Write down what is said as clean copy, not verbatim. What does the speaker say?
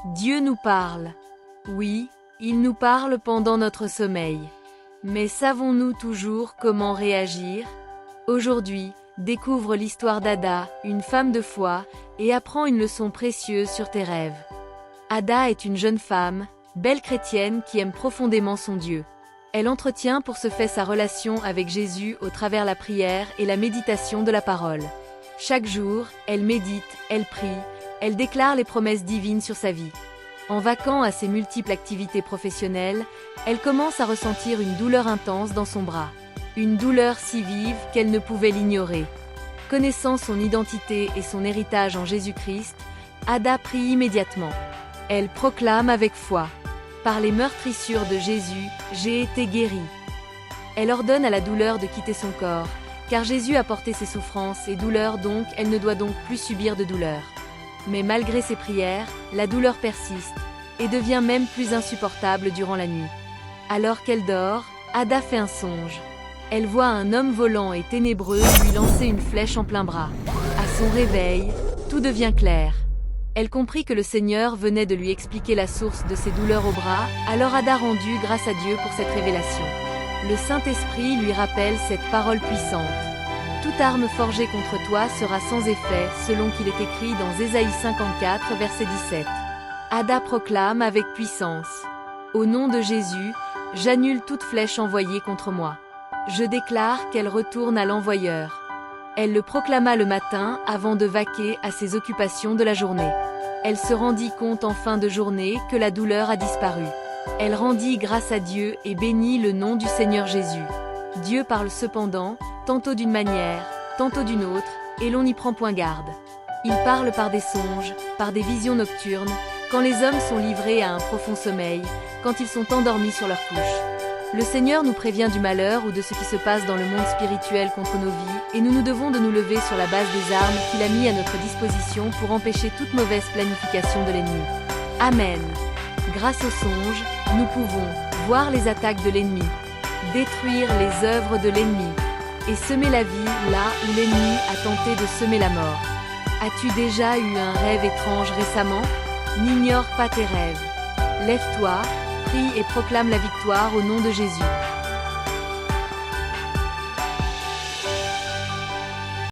Dieu nous parle. Oui, il nous parle pendant notre sommeil. Mais savons-nous toujours comment réagir? Aujourd'hui, découvre l'histoire d'Ada, une femme de foi, et apprends une leçon précieuse sur tes rêves. Ada est une jeune femme, belle chrétienne qui aime profondément son Dieu. Elle entretient pour ce faire sa relation avec Jésus au travers la prière et la méditation de la parole. Chaque jour, elle médite, elle prie, elle déclare les promesses divines sur sa vie. En vaquant à ses multiples activités professionnelles, elle commence à ressentir une douleur intense dans son bras. Une douleur si vive qu'elle ne pouvait l'ignorer. Connaissant son identité et son héritage en Jésus-Christ, Ada prie immédiatement. Elle proclame avec foi: « Par les meurtrissures de Jésus, j'ai été guérie. » Elle ordonne à la douleur de quitter son corps, car Jésus a porté ses souffrances et douleurs, donc elle ne doit donc plus subir de douleur. Mais malgré ses prières, la douleur persiste, et devient même plus insupportable durant la nuit. Alors qu'elle dort, Ada fait un songe. Elle voit un homme volant et ténébreux lui lancer une flèche en plein bras. À son réveil, tout devient clair. Elle comprit que le Seigneur venait de lui expliquer la source de ses douleurs au bras, alors Ada rendit grâce à Dieu pour cette révélation. Le Saint-Esprit lui rappelle cette parole puissante. Toute arme forgée contre toi sera sans effet, selon qu'il est écrit dans Ésaïe 54, verset 17. Ada proclame avec puissance: « Au nom de Jésus, j'annule toute flèche envoyée contre moi. Je déclare qu'elle retourne à l'envoyeur. » Elle le proclama le matin avant de vaquer à ses occupations de la journée. Elle se rendit compte en fin de journée que la douleur a disparu. Elle rendit grâce à Dieu et bénit le nom du Seigneur Jésus. Dieu parle cependant, tantôt d'une manière, tantôt d'une autre, et l'on n'y prend point garde. Il parle par des songes, par des visions nocturnes, quand les hommes sont livrés à un profond sommeil, quand ils sont endormis sur leur couche. Le Seigneur nous prévient du malheur ou de ce qui se passe dans le monde spirituel contre nos vies, et nous nous devons de nous lever sur la base des armes qu'il a mis à notre disposition pour empêcher toute mauvaise planification de l'ennemi. Amen. Grâce aux songes, nous pouvons voir les attaques de l'ennemi, détruire les œuvres de l'ennemi, et semer la vie là où l'ennemi a tenté de semer la mort. As-tu déjà eu un rêve étrange récemment? N'ignore pas tes rêves. Lève-toi, prie et proclame la victoire au nom de Jésus.